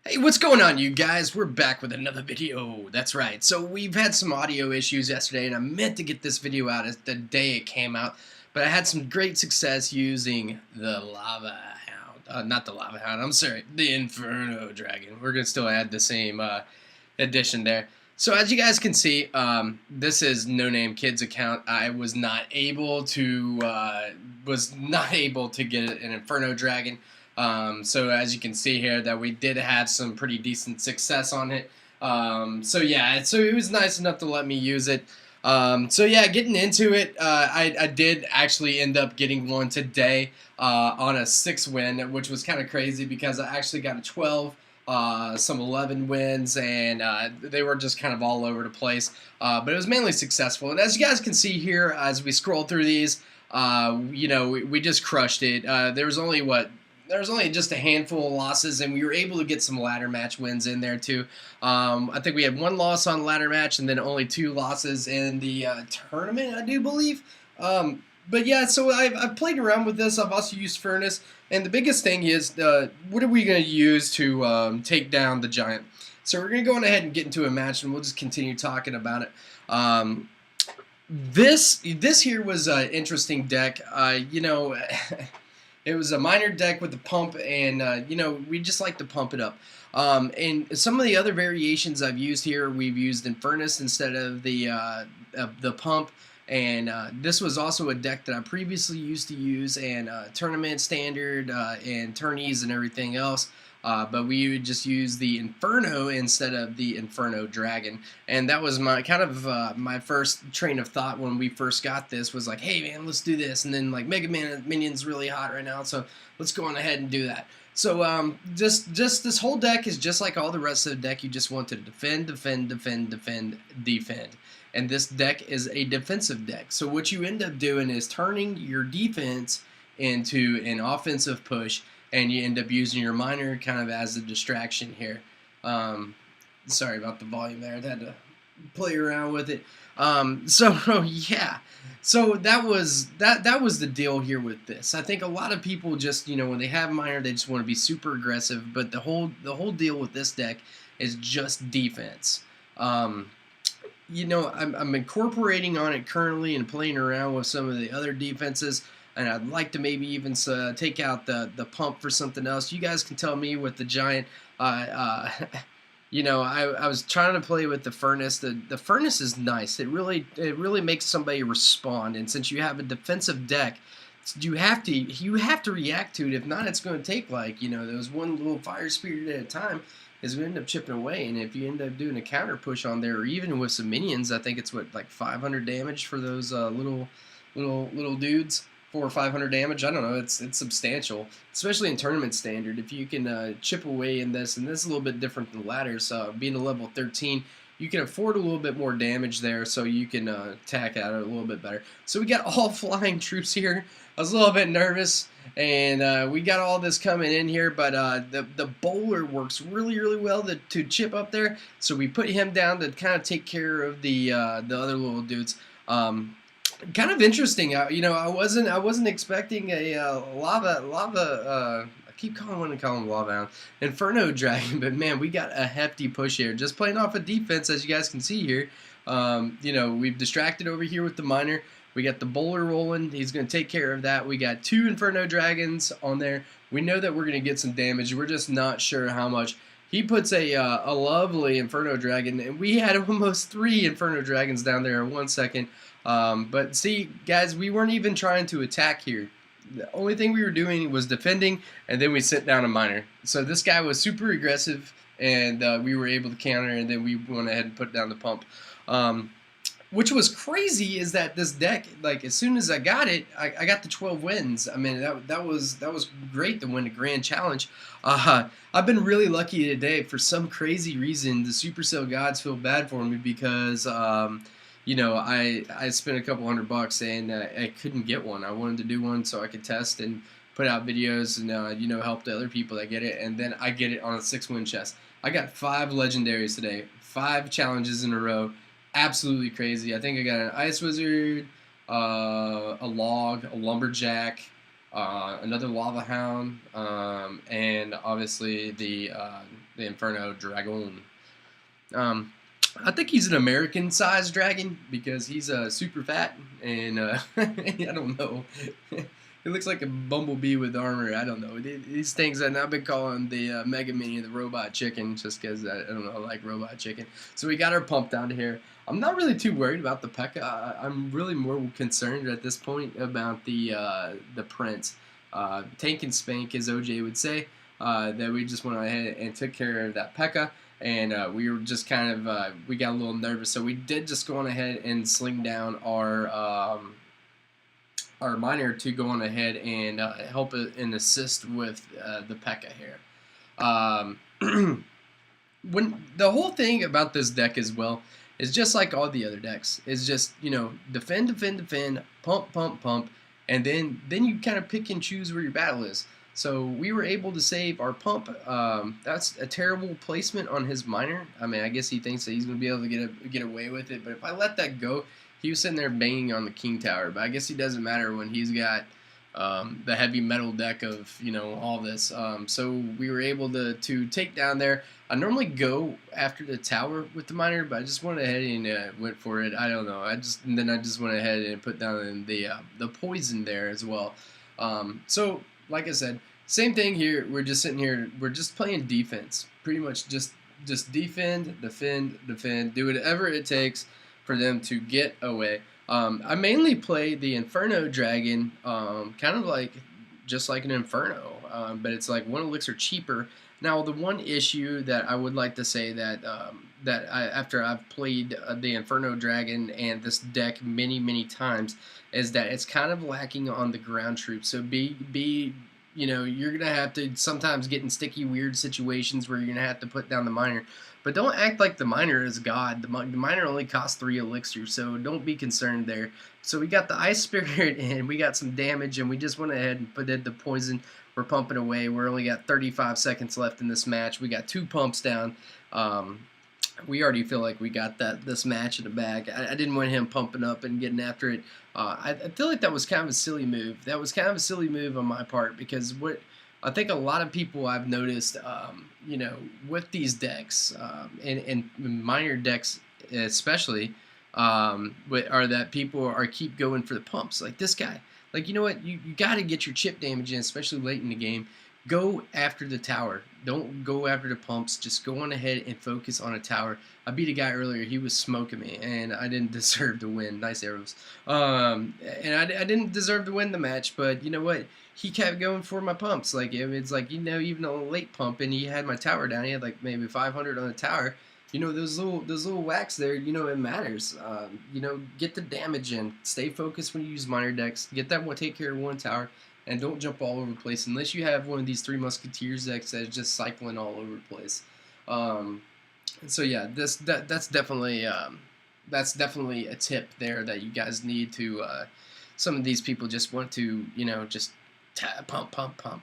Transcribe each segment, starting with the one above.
Hey, what's going on, you guys? We're back with another video. That's right. So we've had some audio issues yesterday, and I meant to get this video out as the day it came out, but I had some great success using the Lava Hound. Not the Lava Hound, I'm sorry, the Inferno Dragon. We're going to still add the same addition there. So as you guys can see, this is NoNameKid's account. I was not able to get an Inferno Dragon. So as you can see here, that we did have some pretty decent success on it. So yeah, so it was nice enough to let me use it. So yeah, getting into it, I did actually end up getting one today on a 6 win, which was kind of crazy because I actually got a 12. Some 11 wins, and they were just kind of all over the place, but it was mainly successful. And as you guys can see here, as we scroll through these, you know, we just crushed it. There was only just a handful of losses, and we were able to get some ladder match wins in there too. I think we had 1 loss on ladder match, and then only 2 losses in the tournament, I do believe. But yeah, so I've played around with this. I've also used Furnace, and the biggest thing is what are we going to use to take down the giant? So we're going to go on ahead and get into a match, and we'll just continue talking about it. This here was an interesting deck. You know, it was a minor deck with the pump, and you know, we just like to pump it up. And some of the other variations I've used here, we've used Infernus instead of the pump. And this was also a deck that I previously used to use in tournament standard and tourneys and everything else. But we would just use the Inferno instead of the Inferno Dragon, and that was my kind of my first train of thought when we first got this. Was like, hey man, let's do this, and then like Mega Man Minion's really hot right now, so let's go on ahead and do that. So just this whole deck is just like all the rest of the deck. You just want to defend, defend, defend, defend, defend. And this deck is a defensive deck. So what you end up doing is turning your defense into an offensive push, and you end up using your minor kind of as a distraction here. Sorry about the volume there. I had to play around with it. So yeah, so that was the deal here with this. I think a lot of people just, you know, when they have minor, they just want to be super aggressive. But the whole deal with this deck is just defense. You know, I'm incorporating on it currently and playing around with some of the other defenses, and I'd like to maybe even take out the pump for something else. You guys can tell me with the giant. You know, I was trying to play with the furnace. The furnace is nice. It really makes somebody respond, and since you have a defensive deck, you have to react to it. If not, it's going to take, like, you know, those one little fire spirit at a time is going to end up chipping away. And if you end up doing a counter push on there, or even with some minions, I think it's what, like 500 damage for those little dudes. 400 or 500 damage. I don't know. It's substantial, especially in tournament standard. If you can chip away in this, and this is a little bit different than ladders. Being a level 13, you can afford a little bit more damage there, so you can attack at it a little bit better. So we got all flying troops here. I was a little bit nervous, and we got all this coming in here, but the bowler works really well to chip up there. So we put him down to kind of take care of the other little dudes. Kind of interesting. You know, I wasn't expecting a lava. I keep wanting to call him Lava Hound, Inferno Dragon, but man, we got a hefty push here. Just playing off of defense, as you guys can see here. You know, we've distracted over here with the minor. We got the bowler rolling. He's going to take care of that. We got 2 Inferno Dragons on there. We know that we're going to get some damage. We're just not sure how much. He puts a lovely Inferno Dragon, and we had almost 3 Inferno Dragons down there in 1 second. But see, guys, we weren't even trying to attack here. The only thing we were doing was defending, and then we sent down a minor. So this guy was super aggressive, and we were able to counter, and then we went ahead and put down the pump. Which was crazy is that this deck, like, as soon as I got it, I got the 12 wins. I mean, that was great to win the Grand Challenge. I've been really lucky today. For some crazy reason, the Supercell gods feel bad for me because you know, I spent a couple $100 and I couldn't get one. I wanted to do one so I could test and put out videos and you know, help the other people that get it, and then I get it on a 6-win chest. I got 5 legendaries today, 5 challenges in a row. Absolutely crazy. I think I got an Ice Wizard, a Log, a Lumberjack, another Lava Hound, and obviously the Inferno Dragon. I think he's an American-sized dragon because he's super fat, and I don't know. It looks like a bumblebee with armor. I don't know. These things, and I've been calling the Mega Minion the robot chicken just because I don't know, I like robot chicken. So we got our pump down here. I'm not really too worried about the P.E.K.K.A. I'm really more concerned at this point about the Prince. Tank and spank, as OJ would say. That we just went ahead and took care of that P.E.K.K.A. And we were just kind of, we got a little nervous, so we did just go on ahead and sling down our miner to go on ahead and help and assist with the P.E.K.K.A. here. When the whole thing about this deck as well is just like all the other decks. It's just, you know, defend, defend, defend, pump, pump, pump, and then you kind of pick and choose where your battle is. So we were able to save our pump. That's a terrible placement on his miner. I mean, I guess he thinks that he's going to be able to get away with it. But if I let that go, he was sitting there banging on the king tower. But I guess it doesn't matter when he's got the heavy metal deck of, you know, all this. So we were able to take down there. I normally go after the tower with the miner, but I just went ahead and went for it. I don't know. Then I just went ahead and put down the poison there as well. So like I said, same thing here. We're just sitting here. We're just playing defense. Pretty much just defend, defend, defend. Do whatever it takes for them to get away. I mainly play the Inferno Dragon, kind of like just like an Inferno, but it's like one elixir cheaper. Now, the one issue that I would like to say that after I've played the Inferno Dragon and this deck many times, is that it's kind of lacking on the ground troops. So you know, you're gonna have to sometimes get in sticky, weird situations where you're gonna have to put down the miner. But don't act like the miner is God. The miner only costs 3 elixirs, so don't be concerned there. So we got the Ice Spirit and we got some damage, and we just went ahead and put in the poison. We're pumping away. We're only got 35 seconds left in this match. We got 2 pumps down. We already feel like we got this match in the bag. I didn't want him pumping up and getting after it. I feel like that was kind of a silly move. That was kind of a silly move on my part, because what I think a lot of people I've noticed, you know, with these decks, and minor decks especially, are that people keep going for the pumps. Like this guy. Like, you know what? You got to get your chip damage in, especially late in the game. Go after the tower. Don't go after the pumps. Just go on ahead and focus on a tower. I beat a guy earlier. He was smoking me, and I didn't deserve to win. Nice arrows. And I didn't deserve to win the match, but you know what? He kept going for my pumps. Like, it's like, you know, even on a late pump, and he had my tower down. He had like maybe 500 on the tower. You know, those little whacks there, you know, it matters. You know, get the damage in. Stay focused when you use minor decks. Get that one, take care of one tower. And don't jump all over the place unless you have one of these 3 Musketeers decks that's just cycling all over the place. So yeah, that's definitely a tip there that you guys need to. Some of these people just want to, you know, just pump.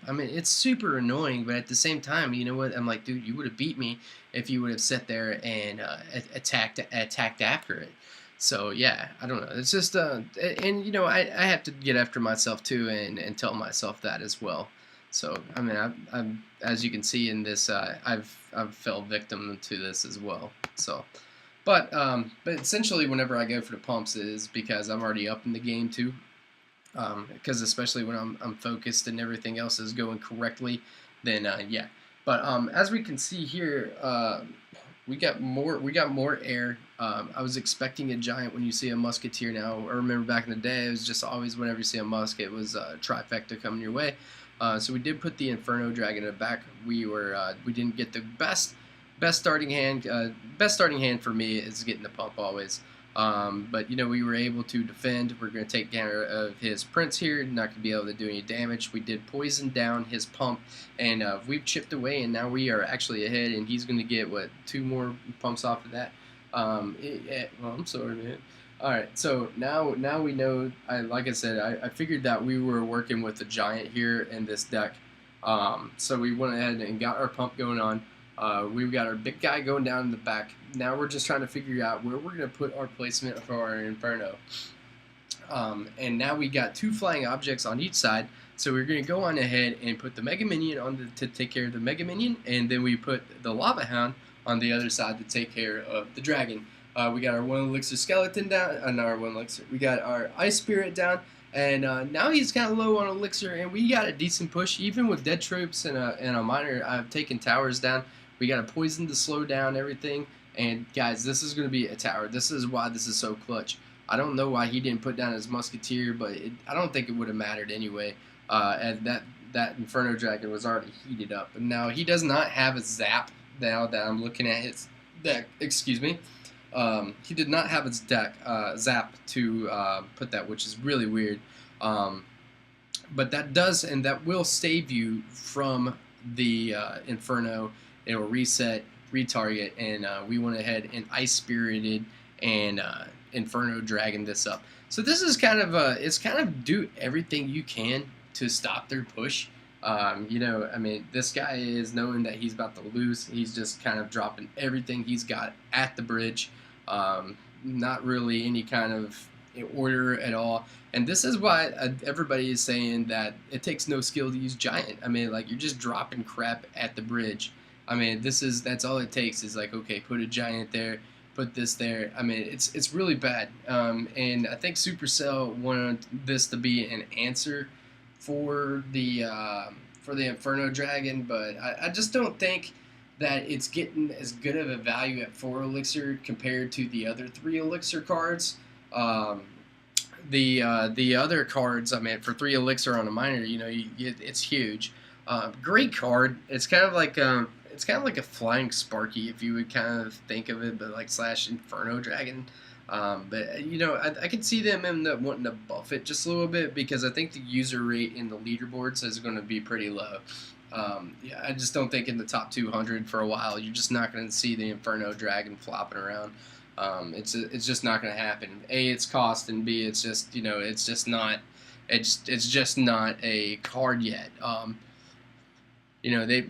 I mean, it's super annoying, but at the same time, you know what? I'm like, dude, you would have beat me if you would have sat there and attacked after it. So yeah, I don't know. It's just and you know, I have to get after myself too, and tell myself that as well. So I mean, I'm as you can see in this, I've fell victim to this as well. So, but essentially, whenever I go for the pumps, is because I'm already up in the game too. Because especially when I'm focused and everything else is going correctly, then yeah. But as we can see here, we got more air. I was expecting a giant when you see a musketeer now. I remember back in the day, it was just always whenever you see a musk, it was a trifecta coming your way. So we did put the Inferno Dragon in the back. We didn't get the best starting hand. Best starting hand for me is getting the pump always. But you know, we were able to defend. We're going to take care of his prince here. Not going to be able to do any damage. We did poison down his pump, and we've chipped away, and now we are actually ahead. And he's going to get what, 2 more pumps off of that. Well, I'm sorry, man. All right, so now we know. Like I said, I figured that we were working with a giant here in this deck. So we went ahead and got our pump going on. We've got our big guy going down in the back. Now we're just trying to figure out where we're going to put our placement for our Inferno. And now we got 2 flying objects on each side. So we're going to go on ahead and put the Mega Minion on to take care of the Mega Minion, and then we put the Lava Hound on the other side to take care of the Dragon. We got our 1 Elixir Skeleton down, not our 1 Elixir, we got our Ice Spirit down, and now he's kind of low on Elixir, and we got a decent push, even with dead troops and a miner. I've taken towers down. We got a poison to slow down everything, and guys, this is going to be a tower. This is why this is so clutch. I don't know why he didn't put down his Musketeer, but I don't think it would have mattered anyway. And that Inferno Dragon was already heated up. And now he does not have a zap. Now that I'm looking at his deck, excuse me, he did not have his deck zap to put that, which is really weird. But that does, and that will save you from the Inferno. It will reset, retarget, and we went ahead and Ice Spirited and Inferno Dragon this up. So this is kind of it's kind of do everything you can to stop their push. You know, I mean, this guy is knowing that he's about to lose. He's just kind of dropping everything he's got at the bridge. Not really any kind of order at all. And this is why everybody is saying that it takes no skill to use Giant. I mean, like, you're just dropping crap at the bridge. I mean, that's all it takes is like, okay, put a Giant there, put this there. I mean, it's really bad. And I think Supercell wanted this to be an answer for the Inferno Dragon, but I just don't think that it's getting as good of a value at 4 Elixir compared to the other 3 Elixir cards. The other cards, I mean, for 3 Elixir on a miner, you know, it's huge. Great card. It's kind of like a flying Sparky, if you would kind of think of it, but like / Inferno Dragon. But you know, I can see them end up wanting to buff it just a little bit, because I think the user rate in the leaderboards is going to be pretty low. Yeah, I just don't think in the top 200 for a while you're just not going to see the Inferno Dragon flopping around. It's just not going to happen. A, it's cost, and B, it's just, you know, it's just not a card yet. You know,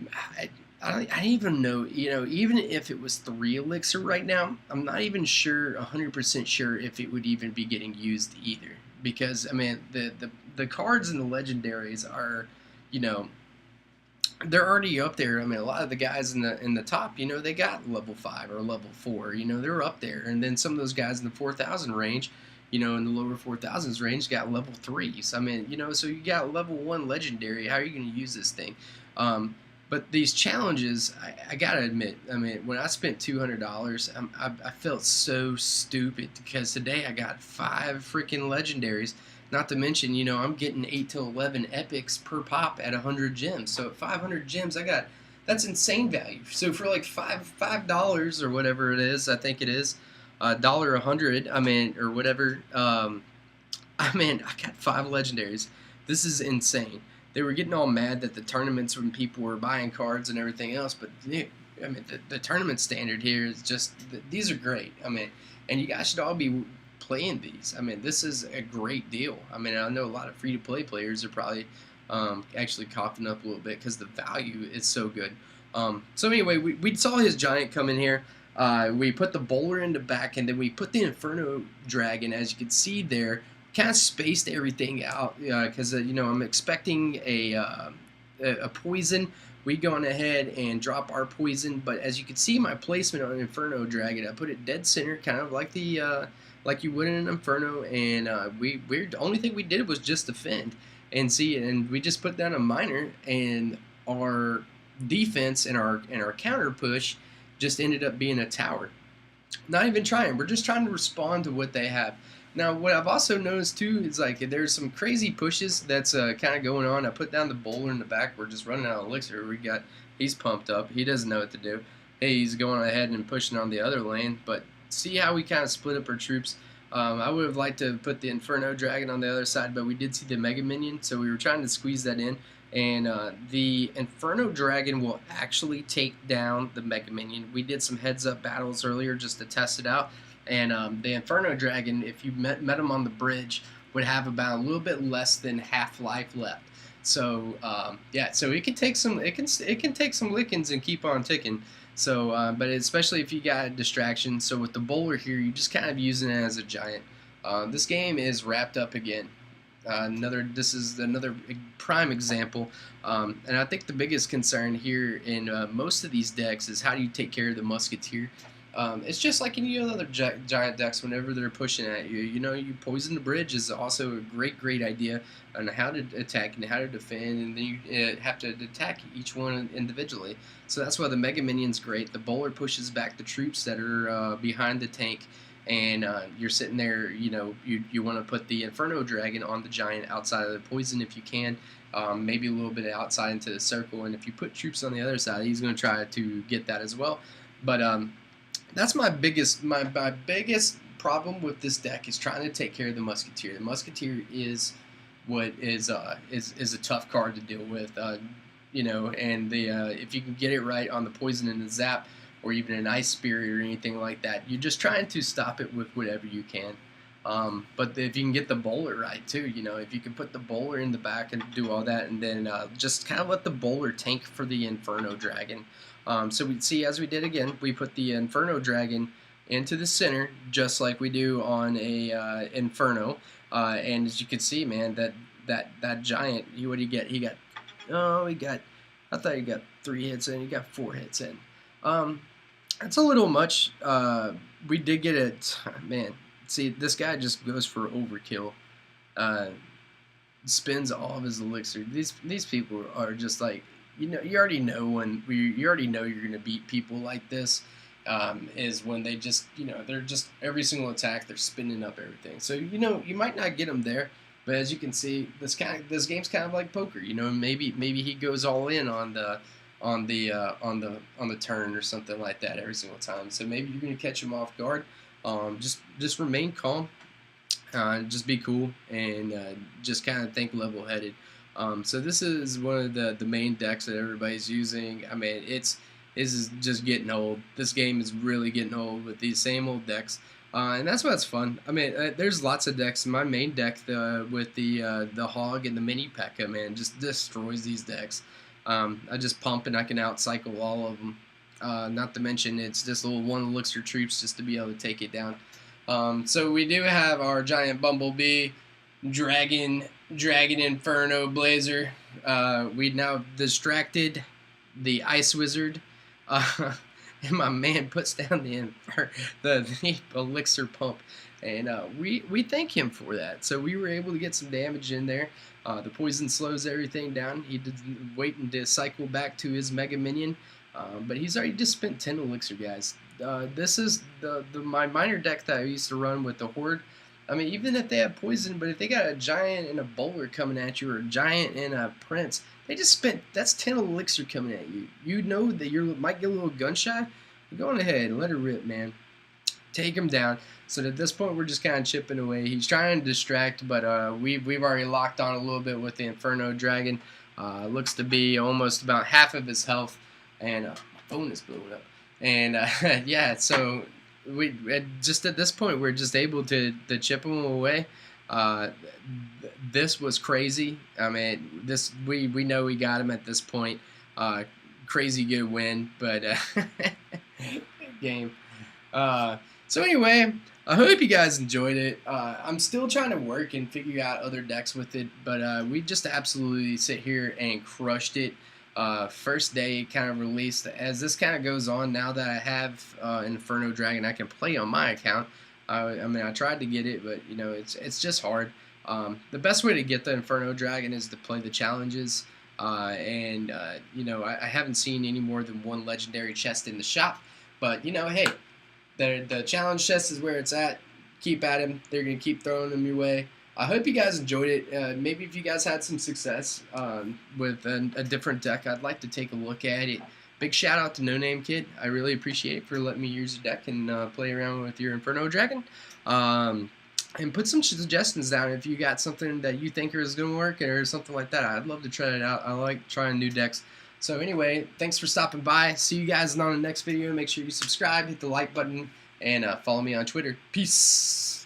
I don't even know, you know, even if it was 3 Elixir right now, I'm not even sure, 100% sure if it would even be getting used either. Because, I mean, the cards and the legendaries are, you know, they're already up there. I mean, a lot of the guys in the top, you know, they got level 5 or level 4, you know, they're up there. And then some of those guys in the 4,000 range, you know, in the lower 4,000s range, got level 3s. I mean, you know, so you got level 1 legendary. How are you going to use this thing? But these challenges, I gotta admit, I mean, when I spent $200, I felt so stupid, because today I got 5 freaking legendaries. Not to mention, you know, I'm getting 8 to 11 epics per pop at 100 gems. So at 500 gems, that's insane value. So for like $5 or whatever it is, I think it is, $1.00, I mean, or whatever. I mean, I got 5 legendaries. This is insane. They were getting all mad that the tournaments, when people were buying cards and everything else, but I mean, the tournament standard here is just, these are great. I mean, and you guys should all be playing these. I mean, this is a great deal. I mean, I know a lot of free-to-play players are probably actually coughing up a little bit because the value is so good. So anyway, we saw his Giant come in here. We put the Bowler in the back, and then we put the Inferno Dragon, as you can see there. Kind of spaced everything out, because you know, I'm expecting a poison. We gone ahead and drop our poison, but as you can see, my placement on Inferno Dragon, I put it dead center, kind of like the like you would in an Inferno, and the only thing we did was just defend and see, and we just put down a miner, and our defense and our counter push just ended up being a tower. Not even trying. We're just trying to respond to what they have. Now, what I've also noticed, too, is like there's some crazy pushes that's kind of going on. I put down the Bowler in the back. We're just running out of Elixir. He's pumped up. He doesn't know what to do. Hey, he's going ahead and pushing on the other lane. But see how we kind of split up our troops. I would have liked to put the Inferno Dragon on the other side, but we did see the Mega Minion, so we were trying to squeeze that in. And the Inferno Dragon will actually take down the Mega Minion. We did some heads-up battles earlier just to test it out. And the Inferno Dragon, if you met him on the bridge, would have about a little bit less than half life left. So yeah, so it can take some lickings and keep on ticking. So but especially if you got a distraction. So with the Bowler here, you just kind of using it as a Giant. This game is wrapped up again. This is another prime example, and I think the biggest concern here in most of these decks is how do you take care of the Musketeer. It's just like any other giant decks. Whenever they're pushing at you, you poison the bridge is also a great idea on how to attack and how to defend, and then you have to attack each one individually. So that's why the Mega Minion's great. The bowler pushes back the troops that are behind the tank, and you're sitting there. You want to put the Inferno Dragon on the giant outside of the poison if you can. Maybe a little bit outside into the circle, and if you put troops on the other side, he's going to try to get that as well. But that's my biggest problem with this deck is trying to take care of the Musketeer. The Musketeer is what is a tough card to deal with, and if you can get it right on the poison and the zap, or even an Ice Spirit or anything like that, you're just trying to stop it with whatever you can. But if you can get the bowler right too, if you can put the bowler in the back and do all that, and then just kind of let the bowler tank for the Inferno Dragon. So we see, as we did again, we put the Inferno Dragon into the center, just like we do on a Inferno. And as you can see, man, that giant, what did he get? I thought he got 3 hits in. He got 4 hits in. That's a little much. We did get it, man. See, this guy just goes for overkill. Spends all of his elixir. These people are just like, you already know you already know you're gonna beat people like this. Is when they just, they're just every single attack they're spinning up everything. So you might not get them there, but as you can see, this game's kind of like poker. Maybe he goes all in on the turn or something like that every single time. So maybe you're gonna catch him off guard. Just remain calm, just be cool, and just kind of think level-headed. So this is one of the main decks that everybody's using. I mean, this is just getting old. This game is really getting old with these same old decks, and that's what's fun. I mean, there's lots of decks. My main deck with the Hog and the Mini P.E.K.K.A, man, just destroys these decks. I just pump and I can outcycle all of them. Not to mention, it's just little 1 elixir troops just to be able to take it down. So we do have our giant Bumblebee, Dragon Inferno Blazer. We now distracted the Ice Wizard, and my man puts down the elixir pump, and we thank him for that. So we were able to get some damage in there. The poison slows everything down. He did waiting to cycle back to his Mega Minion. But he's already just spent 10 elixir, guys. This is my minor deck that I used to run with the Horde. I mean, even if they have poison, but if they got a giant and a bowler coming at you, or a giant and a prince, they just spent, that's 10 elixir coming at you. You know that you might get a little gun shy. Go on ahead and let it rip, man. Take him down. So at this point, we're just kind of chipping away. He's trying to distract, but we've already locked on a little bit with the Inferno Dragon. Looks to be almost about half of his health. And my phone is blowing up. And yeah, so we just at this point we're just able to chip him away. This was crazy. I mean, we know we got him at this point. Crazy good win, but game. So anyway, I hope you guys enjoyed it. I'm still trying to work and figure out other decks with it, but we just absolutely sit here and crushed it. First day kind of released. As this kind of goes on, now that I have Inferno Dragon I can play on my account. I mean, I tried to get it, but it's just hard. The best way to get the Inferno Dragon is to play the challenges, and I haven't seen any more than 1 legendary chest in the shop, but hey, the challenge chest is where it's at. Keep at him. They're gonna keep throwing them your way. I hope you guys enjoyed it. Maybe if you guys had some success with a different deck, I'd like to take a look at it. Big shout out to NoNameKid. I really appreciate it for letting me use your deck and play around with your Inferno Dragon. And put some suggestions down if you got something that you think is going to work or something like that. I'd love to try it out. I like trying new decks. So anyway, thanks for stopping by. See you guys on the next video. Make sure you subscribe, hit the like button, and follow me on Twitter. Peace.